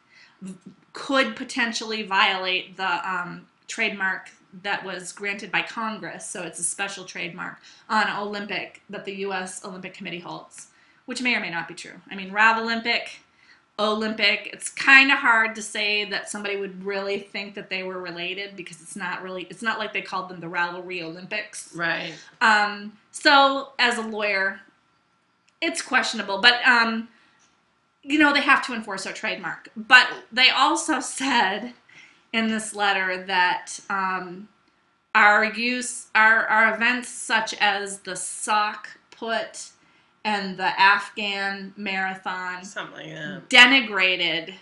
Speaker 2: could potentially violate the trademark that was granted by Congress. So it's a special trademark on Olympic that the U.S. Olympic Committee holds, which may or may not be true. I mean, Ravelympic, Olympic, it's kind of hard to say that somebody would really think that they were related because it's not like they called them the Ravelry Olympics.
Speaker 1: Right.
Speaker 2: So as a lawyer, it's questionable, but they have to enforce our trademark. But they also said in this letter that our events such as the sock put and the Afghan marathon denigrated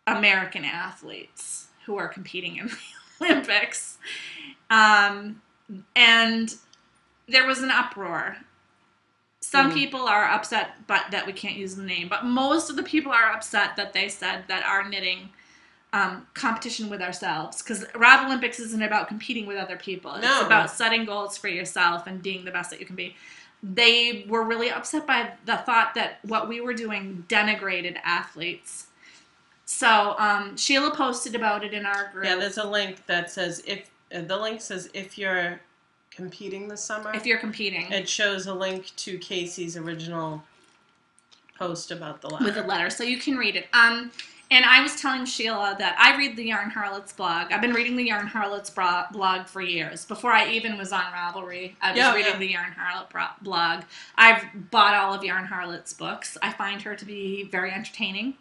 Speaker 2: American athletes who are competing in the Olympics. And there was an uproar. Some people are upset that we can't use the name, but most of the people are upset that they said that our knitting competition with ourselves, because Ravelympics isn't about competing with other people. It's about setting goals for yourself and being the best that you can be. They were really upset by the thought that what we were doing denigrated athletes. So Sheila posted about it in our group.
Speaker 1: Yeah, there's a link that says if you're competing this summer.
Speaker 2: If you're competing.
Speaker 1: It shows a link to Casey's original post about the letter.
Speaker 2: With the letter, so you can read it. And I was telling Sheila that I read the Yarn Harlots blog. I've been reading the Yarn Harlots blog for years. Before I even was on Ravelry, I was reading the Yarn Harlot blog. I've bought all of Yarn Harlot's books. I find her to be very entertaining.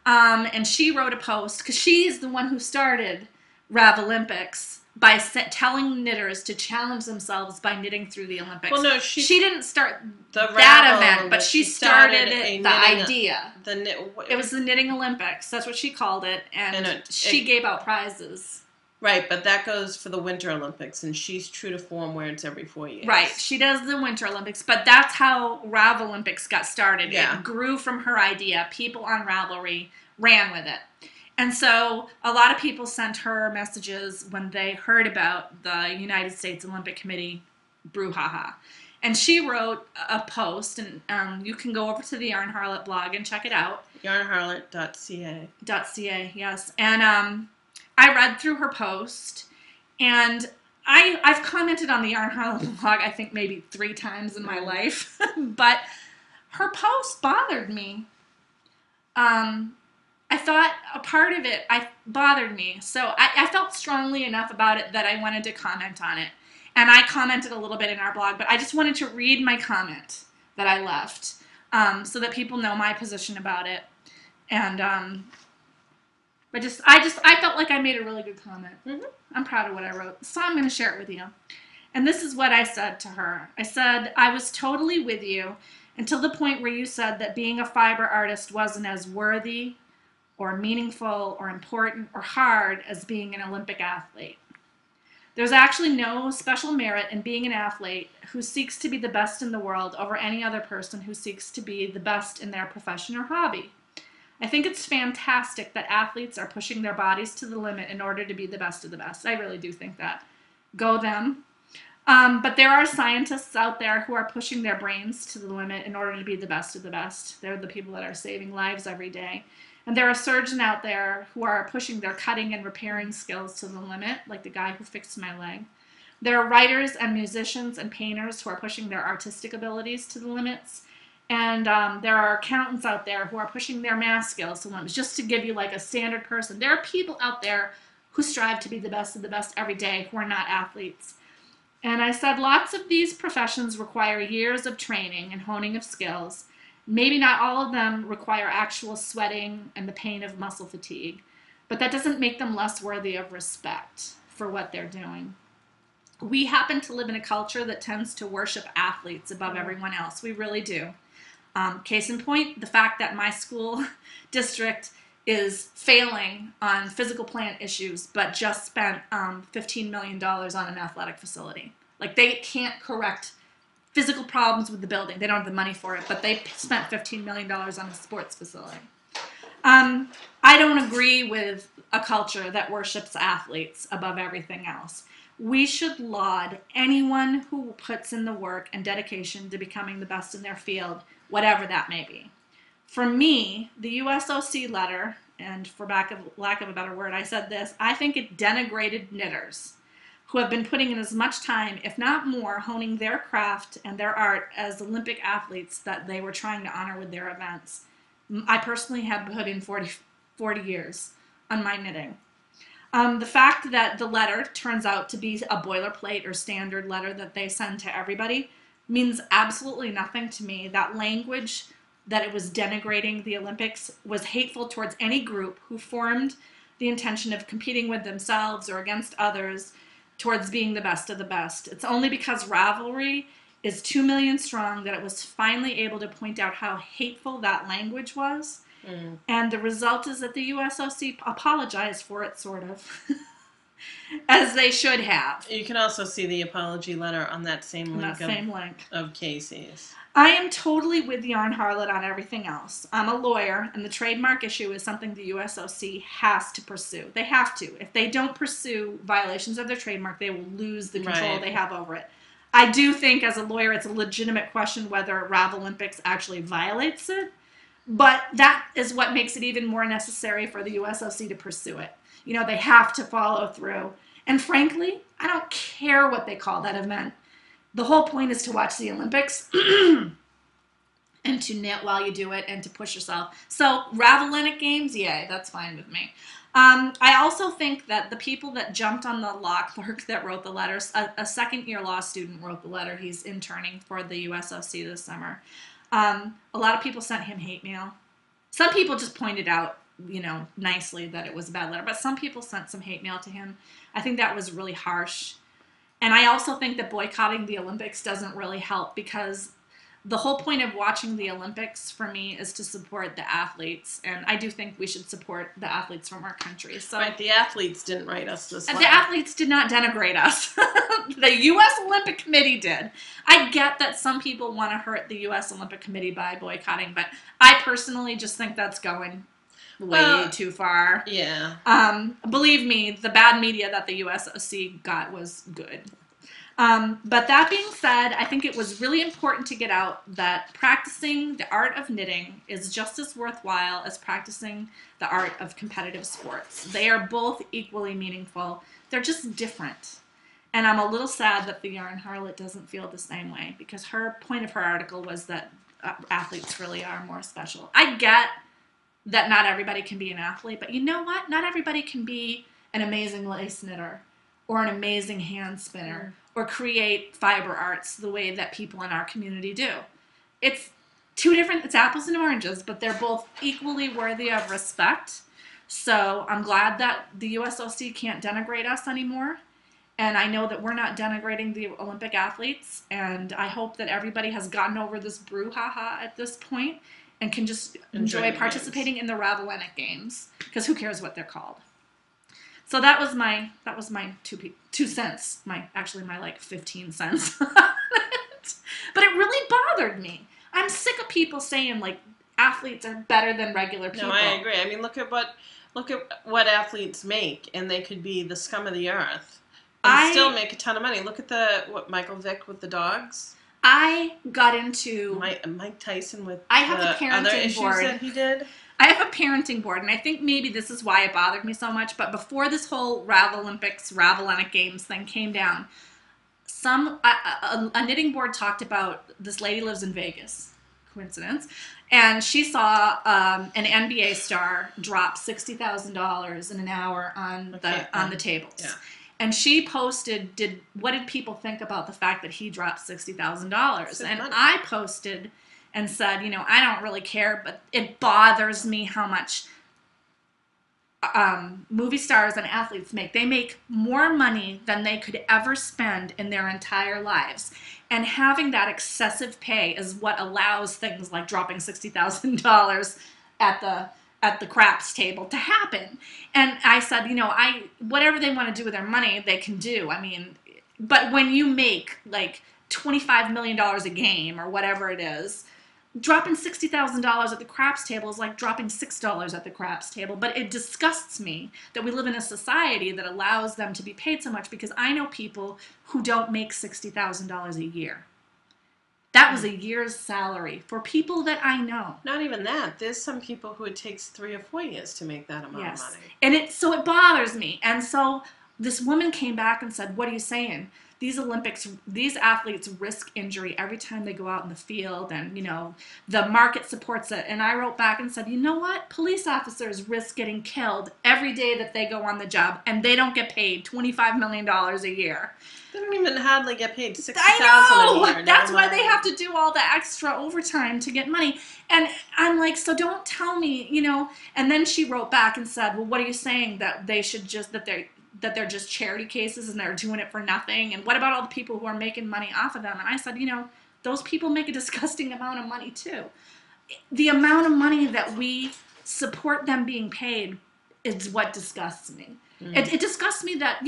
Speaker 2: And she wrote a post, because she's the one who started Ravelympics by telling knitters to challenge themselves by knitting through the Olympics.
Speaker 1: Well, no,
Speaker 2: she didn't start that event, but she started the idea. It was the Knitting Olympics. That's what she called it, and she gave out prizes.
Speaker 1: Right, but that goes for the Winter Olympics, and she's true to form where it's every 4 years.
Speaker 2: Right, she does the Winter Olympics, but that's how Ravelympics got started. Yeah. It grew from her idea. People on Ravelry ran with it. And so a lot of people sent her messages when they heard about the United States Olympic Committee brouhaha. And she wrote a post, and you can go over to the Yarn Harlot blog and check it out.
Speaker 1: Yarnharlot.ca.
Speaker 2: .ca, yes. And I read through her post, and I've commented on the Yarn Harlot blog, I think maybe 3 times in my life. But her post bothered me. I thought a part of it bothered me. So I felt strongly enough about it that I wanted to comment on it. And I commented a little bit in our blog, but I just wanted to read my comment that I left so that people know my position about it. And I felt like I made a really good comment. Mm-hmm. I'm proud of what I wrote. So I'm going to share it with you. And this is what I said to her. I said, I was totally with you until the point where you said that being a fiber artist wasn't as worthy or meaningful or important or hard as being an Olympic athlete. There's actually no special merit in being an athlete who seeks to be the best in the world over any other person who seeks to be the best in their profession or hobby. I think it's fantastic that athletes are pushing their bodies to the limit in order to be the best of the best. I really do think that. Go them. But there are scientists out there who are pushing their brains to the limit in order to be the best of the best. They're the people that are saving lives every day. And there are surgeons out there who are pushing their cutting and repairing skills to the limit, like the guy who fixed my leg. There are writers and musicians and painters who are pushing their artistic abilities to the limits. And there are accountants out there who are pushing their math skills to the limits, just to give you like a standard person. There are people out there who strive to be the best of the best every day who are not athletes. And I said lots of these professions require years of training and honing of skills. Maybe not all of them require actual sweating and the pain of muscle fatigue, but that doesn't make them less worthy of respect for what they're doing. We happen to live in a culture that tends to worship athletes above everyone else. We really do. Case in point, the fact that my school district is failing on physical plant issues, but just spent $15 million on an athletic facility. Like, they can't correct physical problems with the building. They don't have the money for it, but they spent $15 million on a sports facility. I don't agree with a culture that worships athletes above everything else. We should laud anyone who puts in the work and dedication to becoming the best in their field, whatever that may be. For me, the USOC letter, and for lack of a better word, I said this, I think it denigrated knitters who have been putting in as much time, if not more, honing their craft and their art as Olympic athletes that they were trying to honor with their events. I personally have put in 40 years on my knitting. The fact that the letter turns out to be a boilerplate or standard letter that they send to everybody means absolutely nothing to me. That language that it was denigrating the Olympics was hateful towards any group who formed the intention of competing with themselves or against others towards being the best of the best. It's only because Ravelry is 2 million strong that it was finally able to point out how hateful that language was. And the result is that the USOC apologized for it, sort of, as they should have.
Speaker 1: You can also see the apology letter on that same link of Casey's.
Speaker 2: I am totally with Yarn Harlot on everything else. I'm a lawyer, and the trademark issue is something the USOC has to pursue. They have to. If they don't pursue violations of their trademark, they will lose the control they have over it. I do think, as a lawyer, it's a legitimate question whether Ravelympics actually violates it, but that is what makes it even more necessary for the USOC to pursue it. You know, they have to follow through. And frankly, I don't care what they call that event. The whole point is to watch the Olympics. and to knit while you do it and to push yourself. So Ravelympic games, yay, that's fine with me. I also think that the people that jumped on the law clerk that wrote the letters, a second-year law student wrote the letter. He's interning for the USOC this summer. A lot of people sent him hate mail. Some people just pointed out, nicely that it was a bad letter, but some people sent some hate mail to him. I think that was really harsh. And I also think that boycotting the Olympics doesn't really help, because the whole point of watching the Olympics for me is to support the athletes, and I do think we should support the athletes from our country. So
Speaker 1: right, the athletes didn't write us this letter.
Speaker 2: The athletes did not denigrate us. The U.S. Olympic Committee did. I get that some people want to hurt the U.S. Olympic Committee by boycotting, but I personally just think that's going way too far.
Speaker 1: Yeah.
Speaker 2: Believe me, the bad media that the USOC got was good. But that being said, I think it was really important to get out that practicing the art of knitting is just as worthwhile as practicing the art of competitive sports. They are both equally meaningful. They're just different. And I'm a little sad that the Yarn Harlot doesn't feel the same way, because her point of her article was that athletes really are more special. I get that not everybody can be an athlete, but you know what? Not everybody can be an amazing lace knitter or an amazing hand spinner or create fiber arts the way that people in our community do. It's apples and oranges, but they're both equally worthy of respect. So I'm glad that the USOC can't denigrate us anymore. And I know that we're not denigrating the Olympic athletes. And I hope that everybody has gotten over this brouhaha at this point and can just enjoy participating in the Ravelympic games, because who cares what they're called. So that was my 2 cents, my 15 cents. But it really bothered me. I'm sick of people saying athletes are better than regular people.
Speaker 1: No, I agree. I mean, look at what athletes make, and they could be the scum of the earth and still make a ton of money. Look at Michael Vick with the dogs.
Speaker 2: I got into
Speaker 1: Mike Tyson with
Speaker 2: I have a parenting
Speaker 1: other issues
Speaker 2: board
Speaker 1: that he did.
Speaker 2: I have a parenting board, and I think maybe this is why it bothered me so much. But before this whole Ravelympic Games thing came down, a knitting board talked about this lady lives in Vegas, coincidence, and she saw an NBA star drop $60,000 in an hour on the tables. Yeah. And she posted, what did people think about the fact that he dropped $60,000? And I posted and said, I don't really care, but it bothers me how much movie stars and athletes make. They make more money than they could ever spend in their entire lives. And having that excessive pay is what allows things like dropping $60,000 at the craps table to happen. And I said, whatever they want to do with their money, they can do. I mean, but when you make $25 million a game or whatever it is, dropping $60,000 at the craps table is like dropping $6 at the craps table. But it disgusts me that we live in a society that allows them to be paid so much, because I know people who don't make $60,000 a year. That was a year's salary for people that I know.
Speaker 1: Not even that. There's some people who it takes 3 or 4 years to make that amount of money.
Speaker 2: And so it bothers me. And so this woman came back and said, what are you saying? These athletes risk injury every time they go out in the field, and, the market supports it. And I wrote back and said, you know what? Police officers risk getting killed every day that they go on the job, and they don't get paid $25 million a year.
Speaker 1: They don't even hardly get paid $60,000
Speaker 2: a year. That's why they have to do all the extra overtime to get money. And I'm like, so don't tell me, And then she wrote back and said, well, what are you saying, that they should just, that they're just charity cases and they're doing it for nothing? And what about all the people who are making money off of them? And I said, those people make a disgusting amount of money too. The amount of money that we support them being paid is what disgusts me. It disgusts me that,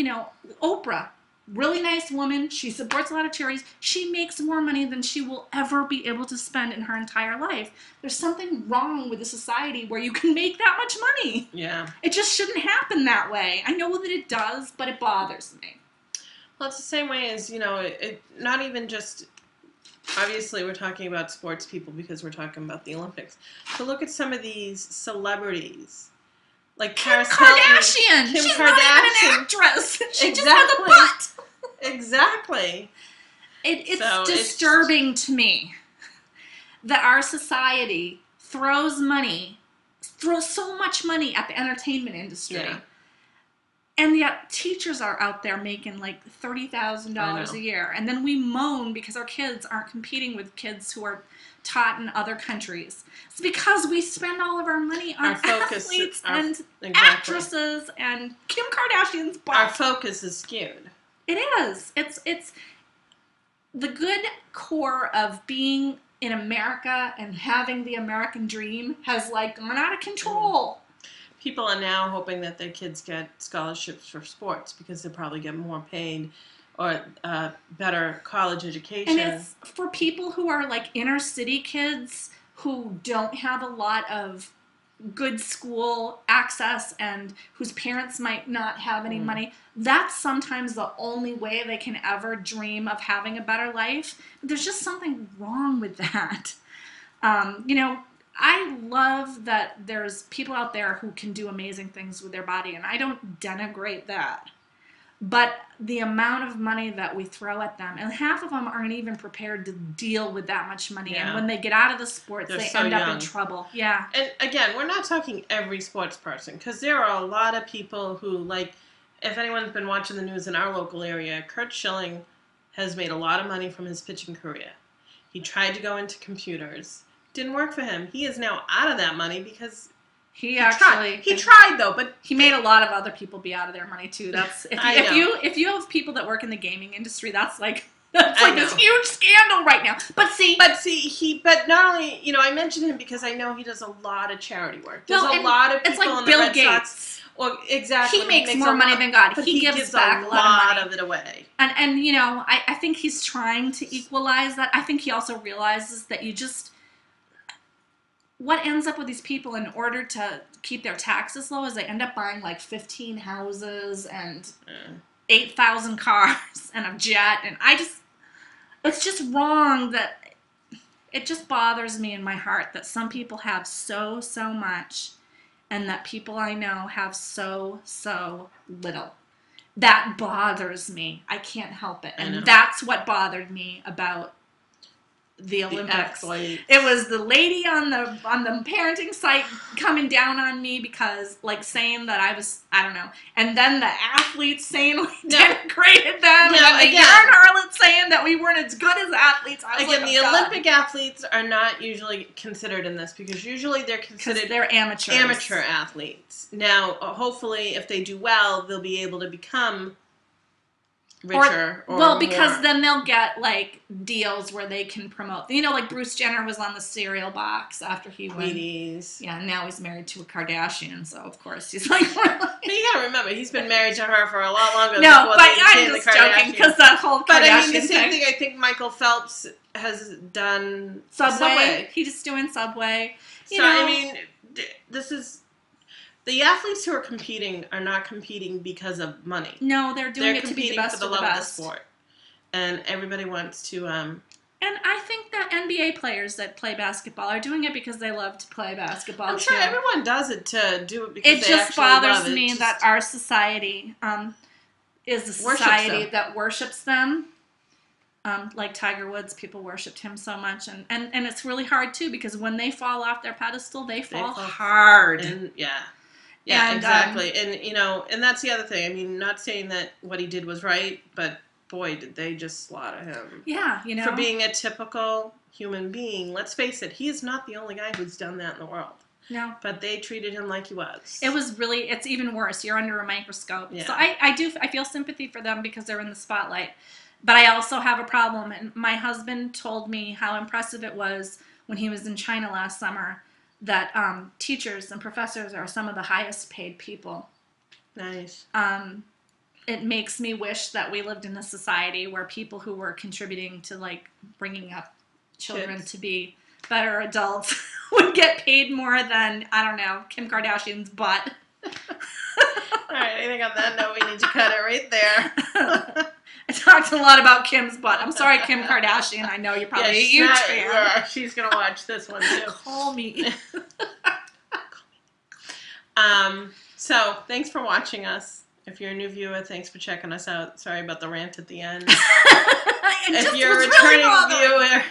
Speaker 2: Oprah, really nice woman, she supports a lot of charities, she makes more money than she will ever be able to spend in her entire life. There's something wrong with a society where you can make that much money.
Speaker 1: Yeah.
Speaker 2: It just shouldn't happen that way. I know that it does, but it bothers me.
Speaker 1: Well, it's the same way as, not even just, obviously we're talking about sports people because we're talking about the Olympics. So look at some of these celebrities. Like
Speaker 2: Kim Kardashian. She's not even an actress. She just has a butt.
Speaker 1: Exactly.
Speaker 2: It's disturbing to me. that our society throws so much money at the entertainment industry.
Speaker 1: Yeah.
Speaker 2: And yet teachers are out there making like $30,000 a year. And then we moan because our kids aren't competing with kids who are taught in other countries. It's because we spend all of our money on athletes and actresses and Kim Kardashian's butt.
Speaker 1: Our focus is skewed.
Speaker 2: It is. It's the good core of being in America and having the American dream has like gone out of control.
Speaker 1: People are now hoping that their kids get scholarships for sports because they'll probably get more paid or better college education.
Speaker 2: And it's for people who are like inner city kids who don't have a lot of good school access and whose parents might not have any money. That's sometimes the only way they can ever dream of having a better life. There's just something wrong with that. I love that there's people out there who can do amazing things with their body, and I don't denigrate that. But the amount of money that we throw at them, and half of them aren't even prepared to deal with that much money. Yeah. And when they get out of the sports, they end up in trouble. Yeah.
Speaker 1: And again, we're not talking every sports person, because there are a lot of people who, like, if anyone's been watching the news in our local area, Kurt Schilling has made a lot of money from his pitching career. He tried to go into computers. Didn't work for him. He is now out of that money because he tried though, but
Speaker 2: he made a lot of other people be out of their money too. That's if you have people that work in the gaming industry, that's like this huge scandal right now. But
Speaker 1: not only, I mentioned him because I know he does a lot of charity work. There's a lot of people in the Red Sox. Well, exactly.
Speaker 2: He makes more money than God.
Speaker 1: He gives back a lot of it away.
Speaker 2: And I think he's trying to equalize that. I think he also realizes that what ends up with these people in order to keep their taxes low is they end up buying like 15 houses and 8,000 cars and a jet. And it's just wrong that it just bothers me in my heart that some people have so much and that people I know have so little. That bothers me. I can't help it. And that's what bothered me about the Olympics. It was the lady on the parenting site coming down on me because saying that I don't know, and then the athletes saying we denigrated them, and the yarn harlots saying that we weren't as good as athletes.
Speaker 1: Olympic athletes are not usually considered in this because usually they're considered amateur athletes. Now, hopefully, if they do well, they'll be able to become richer
Speaker 2: because then they'll get deals where they can promote. Bruce Jenner was on the cereal box after he won.
Speaker 1: Wheaties.
Speaker 2: Yeah, and now he's married to a Kardashian, so of course he's
Speaker 1: But you gotta remember, he's been married to her for a lot longer.
Speaker 2: No, but I'm just joking because that whole Kardashian
Speaker 1: But I mean, the same thing I think Michael Phelps has done. Subway.
Speaker 2: He's just doing Subway.
Speaker 1: I mean, this is. The athletes who are competing are not competing because of money.
Speaker 2: No, they're doing it to be the best
Speaker 1: for the love of the sport. And everybody wants to... And
Speaker 2: I think that NBA players that play basketball are doing it because they love to play basketball,
Speaker 1: I'm sure everyone does it to do it because they actually
Speaker 2: love it. It just bothers me that our society is a society that worships them. Like Tiger Woods, people worshipped him so much. And it's really hard, too, because when they fall off their pedestal, they fall hard.
Speaker 1: Yeah, exactly. And that's the other thing. I mean, not saying that what he did was right, but boy, did they just slaughter him.
Speaker 2: Yeah,
Speaker 1: For being a typical human being. Let's face it, he is not the only guy who's done that in the world.
Speaker 2: No.
Speaker 1: But they treated him like he was.
Speaker 2: It's even worse. You're under a microscope. Yeah. So I feel sympathy for them because they're in the spotlight. But I also have a problem. And my husband told me how impressive it was when he was in China last summer that teachers and professors are some of the highest paid people.
Speaker 1: Nice.
Speaker 2: It makes me wish that we lived in a society where people who were contributing to bringing up children to be better adults would get paid more than, I don't know, Kim Kardashian's butt.
Speaker 1: All right, I think on that note we need to cut it right there.
Speaker 2: I talked a lot about Kim's butt. I'm sorry, Kim Kardashian. I know you're probably a huge fan.
Speaker 1: Yeah, she's going to watch this one, too.
Speaker 2: Call me.
Speaker 1: So, thanks for watching us. If you're a new viewer, thanks for checking us out. Sorry about the rant at the end. If you're a returning viewer,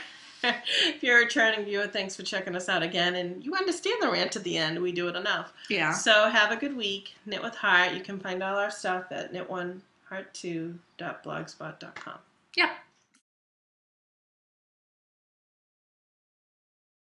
Speaker 1: If you're a returning viewer, thanks for checking us out again. And you understand the rant at the end. We do it enough.
Speaker 2: Yeah.
Speaker 1: So have a good week. Knit with Heart. You can find all our stuff at knit1heart2.blogspot.com.
Speaker 2: Yep.